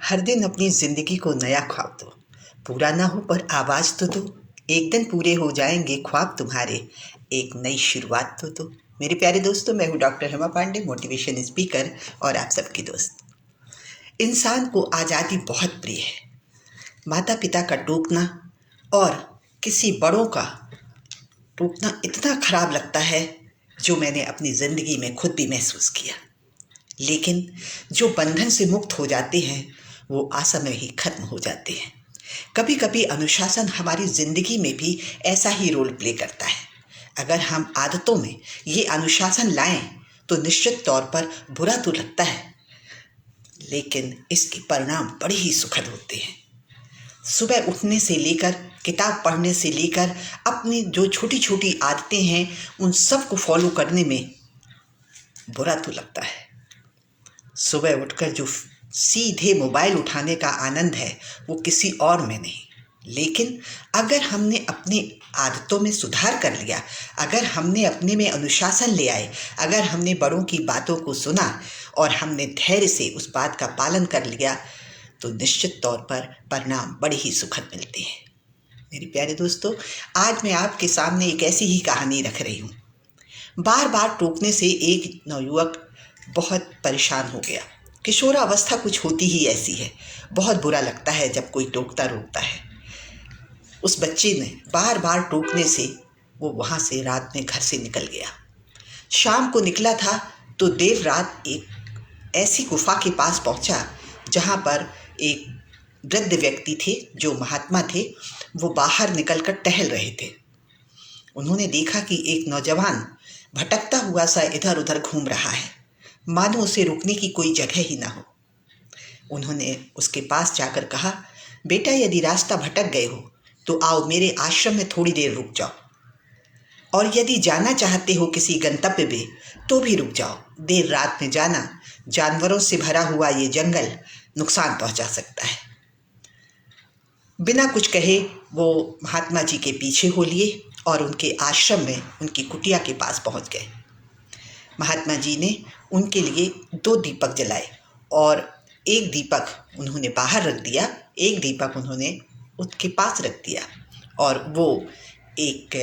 हर दिन अपनी जिंदगी को नया ख्वाब दो। पूरा ना हो पर आवाज तो दो। एक दिन पूरे हो जाएंगे ख्वाब तुम्हारे। एक नई शुरुआत तो दो। मेरे प्यारे दोस्तों, मैं हूँ doctor Hema Pandey, motivation speaker और आप सबकी दोस्त। इंसान को आज़ादी बहुत प्रिय है। माता पिता का टोकना और किसी बड़ों का टोकना इतना खराब लगता है, जो मैंने अपनी ज़िंदगी में खुद भी महसूस किया। लेकिन जो बंधन से मुक्त हो जाते हैं वो असमय ही खत्म हो जाते हैं। कभी कभी अनुशासन हमारी जिंदगी में भी ऐसा ही रोल प्ले करता है। अगर हम आदतों में ये अनुशासन लाएं तो निश्चित तौर पर बुरा तो लगता है, लेकिन इसके परिणाम बड़े ही सुखद होते हैं। सुबह उठने से लेकर किताब पढ़ने से लेकर अपनी जो छोटी छोटी आदतें हैं उन सब को फॉलो करने में बुरा तो लगता है। सुबह उठकर जो सीधे मोबाइल उठाने का आनंद है वो किसी और में नहीं। लेकिन अगर हमने अपनी आदतों में सुधार कर लिया, अगर हमने अपने में अनुशासन ले आए, अगर हमने बड़ों की बातों को सुना और हमने धैर्य से उस बात का पालन कर लिया, तो निश्चित तौर पर परिणाम बड़े ही सुखद मिलते हैं। मेरे प्यारे दोस्तों, आज मैं आपके सामने एक ऐसी ही कहानी रख रही हूँ। बार बार टोकने से एक नवयुवक बहुत परेशान हो गया। किशोरावस्था कुछ होती ही ऐसी है, बहुत बुरा लगता है जब कोई टोकता रोकता है। उस बच्चे ने बार बार टोकने से वो वहाँ से रात में घर से निकल गया। शाम को निकला था तो देर रात एक ऐसी गुफा के पास पहुँचा जहाँ पर एक वृद्ध व्यक्ति थे जो महात्मा थे। वो बाहर निकलकर टहल रहे थे। उन्होंने देखा कि एक नौजवान भटकता हुआ सा इधर उधर घूम रहा है, मानो उसे रुकने की कोई जगह ही ना हो। उन्होंने उसके पास जाकर कहा, बेटा, यदि रास्ता भटक गए हो तो आओ मेरे आश्रम में थोड़ी देर रुक जाओ, और यदि जाना चाहते हो किसी गंतव्य में तो भी रुक जाओ। देर रात में जाना, जानवरों से भरा हुआ ये जंगल नुकसान पहुंचा सकता है। बिना कुछ कहे वो महात्मा जी के पीछे हो लिए और उनके आश्रम में उनकी कुटिया के पास पहुंच गए। महात्मा जी ने उनके लिए 2 दीपक जलाए और एक दीपक उन्होंने बाहर रख दिया, एक दीपक उन्होंने उसके पास रख दिया, और वो एक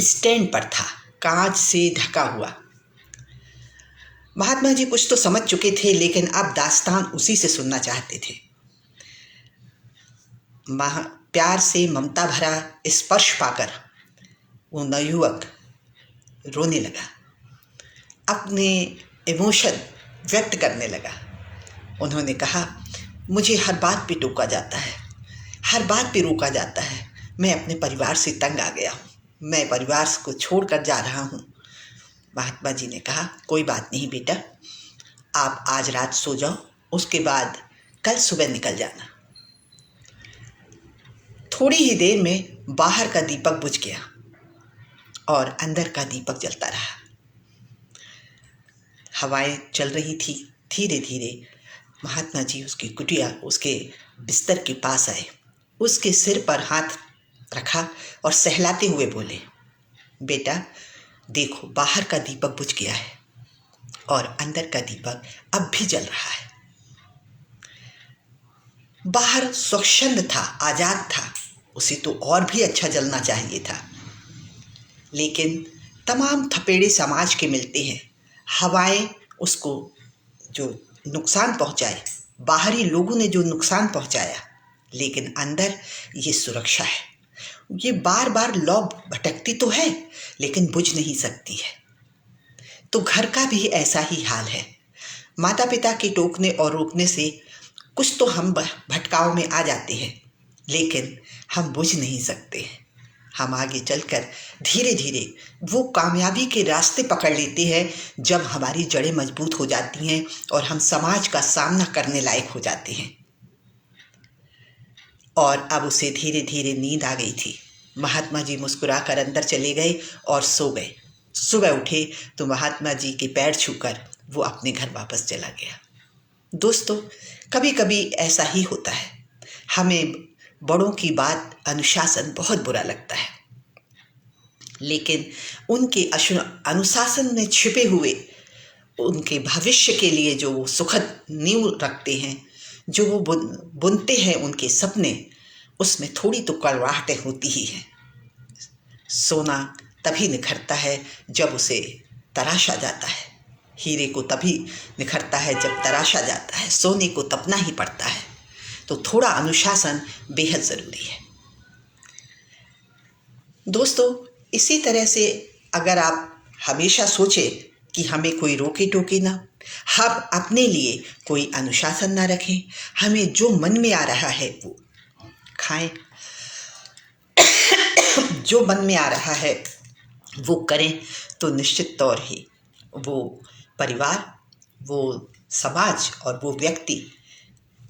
स्टैंड पर था, कांच से ढका हुआ। महात्मा जी कुछ तो समझ चुके थे, लेकिन अब दास्तान उसी से सुनना चाहते थे। प्यार से ममता भरा स्पर्श पाकर वो नवयुवक रोने लगा, अपने इमोशन व्यक्त करने लगा। उन्होंने कहा, मुझे हर बात पे टोका जाता है, हर बात पे रोका जाता है। मैं अपने परिवार से तंग आ गया हूँ, मैं परिवार को छोड़कर जा रहा हूँ। महात्मा जी ने कहा, कोई बात नहीं बेटा, आप आज रात सो जाओ, उसके बाद कल सुबह निकल जाना। थोड़ी ही देर में बाहर का दीपक बुझ गया और अंदर का दीपक जलता रहा। हवाएं चल रही थी। धीरे धीरे महात्मा जी उसकी कुटिया, उसके बिस्तर के पास आए, उसके सिर पर हाथ रखा और सहलाते हुए बोले, बेटा देखो, बाहर का दीपक बुझ गया है और अंदर का दीपक अब भी जल रहा है। बाहर स्वच्छंद था, आजाद था, उसे तो और भी अच्छा जलना चाहिए था। लेकिन तमाम थपेड़े समाज के मिलते हैं। हवाएं उसको जो नुकसान पहुंचाए, बाहरी लोगों ने जो नुकसान पहुंचाया, लेकिन अंदर ये सुरक्षा है। ये बार बार लौ भटकती तो है लेकिन बुझ नहीं सकती है। तो घर का भी ऐसा ही हाल है। माता पिता के टोकने और रोकने से कुछ तो हम भटकाव में आ जाते हैं, लेकिन हम बुझ नहीं सकते। हम आगे चलकर धीरे धीरे वो कामयाबी के रास्ते पकड़ लेते हैं जब हमारी जड़ें मजबूत हो जाती हैं और हम समाज का सामना करने लायक हो जाते हैं। और अब उसे धीरे धीरे नींद आ गई थी। महात्मा जी मुस्कुराकर अंदर चले गए और सो गए। सुबह उठे तो महात्मा जी के पैर छूकर वो अपने घर वापस चला गया। दोस्तों, कभी कभी ऐसा ही होता है। हमें बड़ों की बात, अनुशासन बहुत बुरा लगता है, लेकिन उनके अनुशासन में छिपे हुए उनके भविष्य के लिए जो वो सुखद नींव रखते हैं, जो वो बुनते हैं उनके सपने, उसमें थोड़ी तो कड़वाहटें होती ही हैं। सोना तभी निखरता है जब उसे तराशा जाता है, हीरे को तभी निखरता है जब तराशा जाता है, सोने को तपना ही पड़ता है। तो थोड़ा अनुशासन बेहद ज़रूरी है दोस्तों। इसी तरह से अगर आप हमेशा सोचें कि हमें कोई रोके टोके ना, हम अपने लिए कोई अनुशासन ना रखें, हमें जो मन में आ रहा है वो खाएं, जो मन में आ रहा है वो करें, तो निश्चित तौर ही वो परिवार, वो समाज और वो व्यक्ति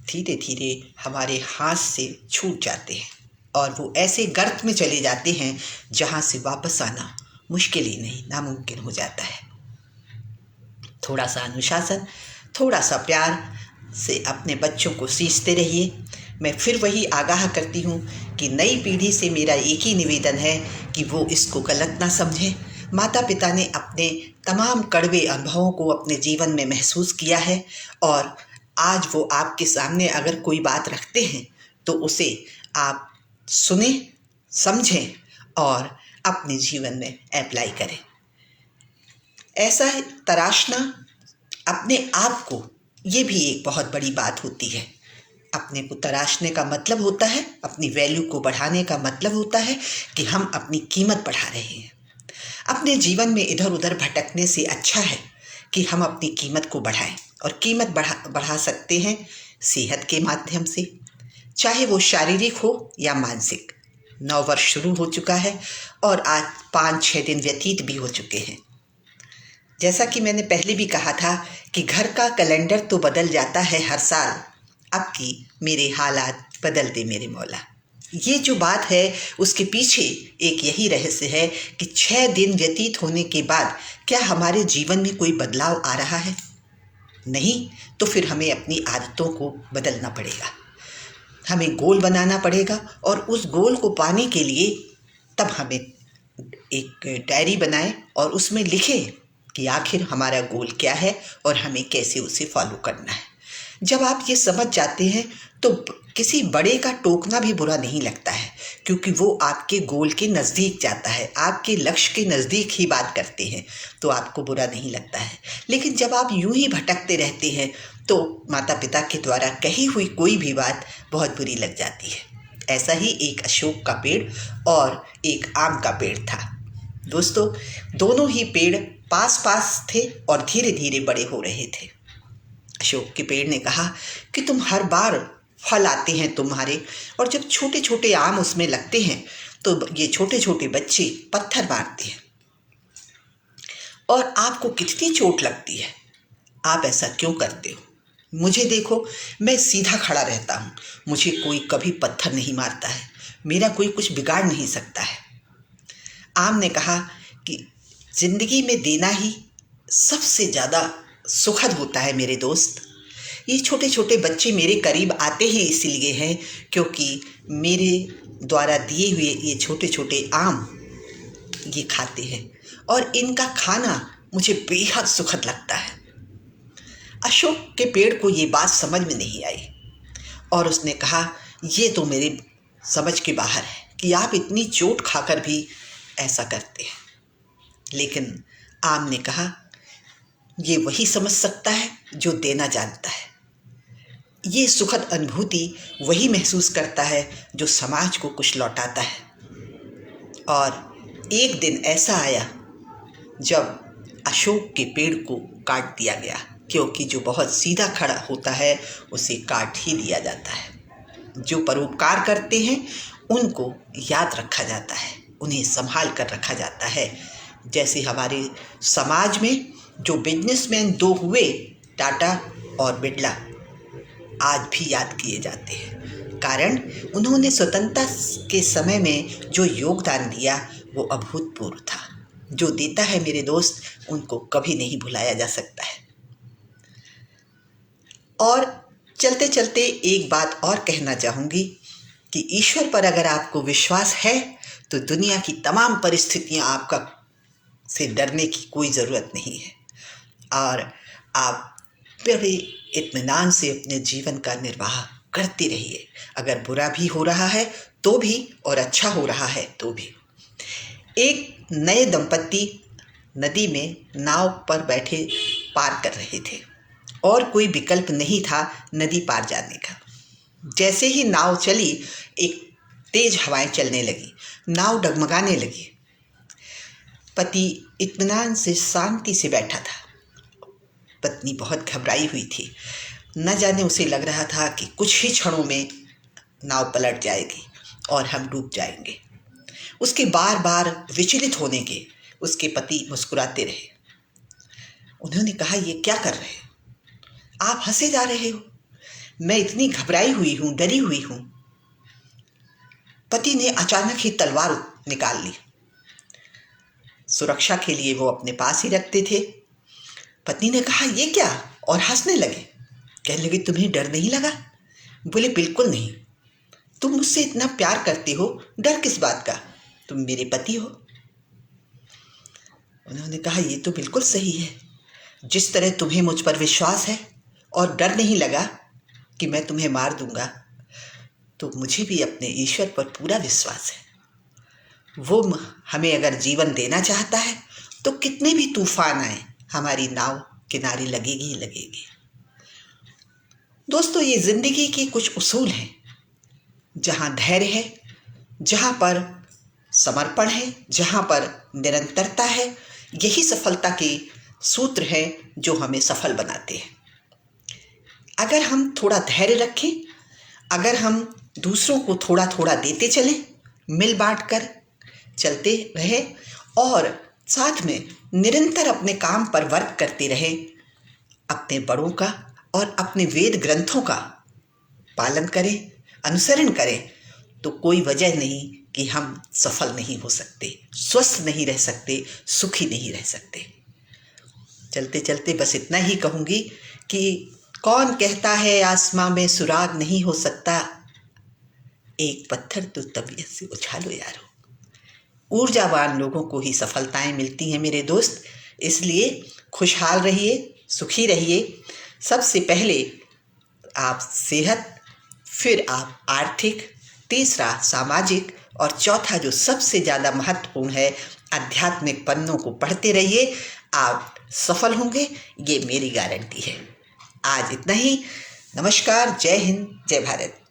धीरे धीरे हमारे हाथ से छूट जाते हैं और वो ऐसे गर्त में चले जाते हैं जहाँ से वापस आना मुश्किल ही नहीं, नामुमकिन हो जाता है। थोड़ा सा अनुशासन, थोड़ा सा प्यार से अपने बच्चों को सींचते रहिए। मैं फिर वही आगाह करती हूँ कि नई पीढ़ी से मेरा एक ही निवेदन है कि वो इसको गलत ना समझें। माता पिता ने अपने तमाम कड़वे अनुभवों को अपने जीवन में महसूस किया है और आज वो आपके सामने अगर कोई बात रखते हैं तो उसे आप सुने, समझें और अपने जीवन में अप्लाई करें। ऐसा तराशना अपने आप को, ये भी एक बहुत बड़ी बात होती है। अपने को तराशने का मतलब होता है, अपनी वैल्यू को बढ़ाने का मतलब होता है कि हम अपनी कीमत बढ़ा रहे हैं। अपने जीवन में इधर उधर भटकने से अच्छा है कि हम अपनी कीमत को बढ़ाएं, और कीमत बढ़ा सकते हैं सेहत के माध्यम से, चाहे वो शारीरिक हो या मानसिक। 9 वर्ष शुरू हो चुका है और आज 5-6 दिन व्यतीत भी हो चुके हैं। जैसा कि मैंने पहले भी कहा था कि घर का कैलेंडर तो बदल जाता है हर साल, अब की मेरे हालात बदल दे मेरे मौला। ये जो बात है उसके पीछे एक यही रहस्य है कि 6 दिन व्यतीत होने के बाद क्या हमारे जीवन में कोई बदलाव आ रहा है? नहीं, तो फिर हमें अपनी आदतों को बदलना पड़ेगा, हमें गोल बनाना पड़ेगा और उस गोल को पाने के लिए तब हमें एक डायरी बनाएं और उसमें लिखें कि आखिर हमारा गोल क्या है और हमें कैसे उसे फॉलो करना है। जब आप ये समझ जाते हैं तो किसी बड़े का टोकना भी बुरा नहीं लगता है, क्योंकि वो आपके गोल के नज़दीक जाता है, आपके लक्ष्य के नज़दीक ही बात करते हैं, तो आपको बुरा नहीं लगता है। लेकिन जब आप यूं ही भटकते रहते हैं तो माता पिता के द्वारा कही हुई कोई भी बात बहुत बुरी लग जाती है। ऐसा ही एक अशोक का पेड़ और एक आम का पेड़ था दोस्तों। दोनों ही पेड़ पास पास थे और धीरे धीरे बड़े हो रहे थे। अशोक के पेड़ ने कहा कि तुम हर बार फल आते हैं तुम्हारे, और जब छोटे छोटे आम उसमें लगते हैं तो ये छोटे छोटे बच्चे पत्थर मारते हैं और आपको कितनी चोट लगती है। आप ऐसा क्यों करते हो? मुझे देखो, मैं सीधा खड़ा रहता हूँ, मुझे कोई कभी पत्थर नहीं मारता है, मेरा कोई कुछ बिगाड़ नहीं सकता है। आम ने कहा कि जिंदगी में देना ही सबसे ज़्यादा सुखद होता है मेरे दोस्त। ये छोटे छोटे बच्चे मेरे करीब आते ही इसलिए हैं क्योंकि मेरे द्वारा दिए हुए ये छोटे छोटे आम ये खाते हैं और इनका खाना मुझे बेहद सुखद लगता है। अशोक के पेड़ को ये बात समझ में नहीं आई और उसने कहा ये तो मेरे समझ के बाहर है कि आप इतनी चोट खाकर भी ऐसा करते हैं। लेकिन आम ने कहा ये वही समझ सकता है जो देना जानता है, ये सुखद अनुभूति वही महसूस करता है जो समाज को कुछ लौटाता है। और एक दिन ऐसा आया जब अशोक के पेड़ को काट दिया गया, क्योंकि जो बहुत सीधा खड़ा होता है उसे काट ही दिया जाता है। जो परोपकार करते हैं उनको याद रखा जाता है, उन्हें संभाल कर रखा जाता है। जैसे हमारे समाज में जो बिजनेसमैन 2 हुए, टाटा और बिरला, आज भी याद किए जाते हैं, कारण उन्होंने स्वतंत्रता के समय में जो योगदान दिया वो अभूतपूर्व था। जो देता है मेरे दोस्त, उनको कभी नहीं भुलाया जा सकता है। और चलते चलते एक बात और कहना चाहूँगी कि ईश्वर पर अगर आपको विश्वास है तो दुनिया की तमाम परिस्थितियाँ आपका से डरने की कोई ज़रूरत नहीं है। और आप बड़े इत्मीनान से अपने जीवन का निर्वाह करते रहिए। अगर बुरा भी हो रहा है तो भी, और अच्छा हो रहा है तो भी। एक नए दंपत्ति नदी में नाव पर बैठे पार कर रहे थे और कोई विकल्प नहीं था नदी पार जाने का। जैसे ही नाव चली, एक तेज हवाएं चलने लगी, नाव डगमगाने लगी। पति इत्मीनान से शांति से बैठा था, पत्नी बहुत घबराई हुई थी। न जाने उसे लग रहा था कि कुछ ही क्षणों में नाव पलट जाएगी और हम डूब जाएंगे। उसके बार बार विचलित होने के उसके पति मुस्कुराते रहे। उन्होंने कहा, ये क्या कर रहे हैं आप? हंसे जा रहे हो, मैं इतनी घबराई हुई हूं, डरी हुई हूं। पति ने अचानक ही तलवार निकाल ली। सुरक्षा के लिए वो अपने पास ही रखते थे। पत्नी ने कहा, ये क्या? और हंसने लगे। कहने लगे, तुम्हें डर नहीं लगा? बोले, बिल्कुल नहीं। तुम मुझसे इतना प्यार करते हो, डर किस बात का? तुम मेरे पति हो। उन्होंने कहा, ये तो बिल्कुल सही है। जिस तरह तुम्हें मुझ पर विश्वास है और डर नहीं लगा कि मैं तुम्हें मार दूंगा, तो मुझे भी अपने ईश्वर पर पूरा विश्वास है। वो हमें अगर जीवन देना चाहता है तो कितने भी तूफान आए, हमारी नाव किनारे लगेगी ही लगेगी। दोस्तों, ये जिंदगी के कुछ उसूल हैं। जहाँ धैर्य है, जहाँ पर समर्पण है, जहाँ पर निरंतरता है, यही सफलता के सूत्र हैं जो हमें सफल बनाते हैं। अगर हम थोड़ा धैर्य रखें, अगर हम दूसरों को थोड़ा थोड़ा देते चलें, मिल बांट कर चलते रहें और साथ में निरंतर अपने काम पर वर्क करते रहें, अपने बड़ों का और अपने वेद ग्रंथों का पालन करें, अनुसरण करें, तो कोई वजह नहीं कि हम सफल नहीं हो सकते, स्वस्थ नहीं रह सकते, सुखी नहीं रह सकते। चलते चलते बस इतना ही कहूँगी कि कौन कहता है आसमां में सुराग नहीं हो सकता, एक पत्थर तो तबीयत से उछालो यारो। ऊर्जावान लोगों को ही सफलताएं मिलती हैं मेरे दोस्त। इसलिए खुशहाल रहिए, सुखी रहिए। सबसे पहले आप सेहत, फिर आप आर्थिक, तीसरा सामाजिक, और चौथा जो सबसे ज़्यादा महत्वपूर्ण है, आध्यात्मिक पन्नों को पढ़ते रहिए। आप सफल होंगे, ये मेरी गारंटी है। आज इतना ही। नमस्कार, जय हिंद, जय भारत।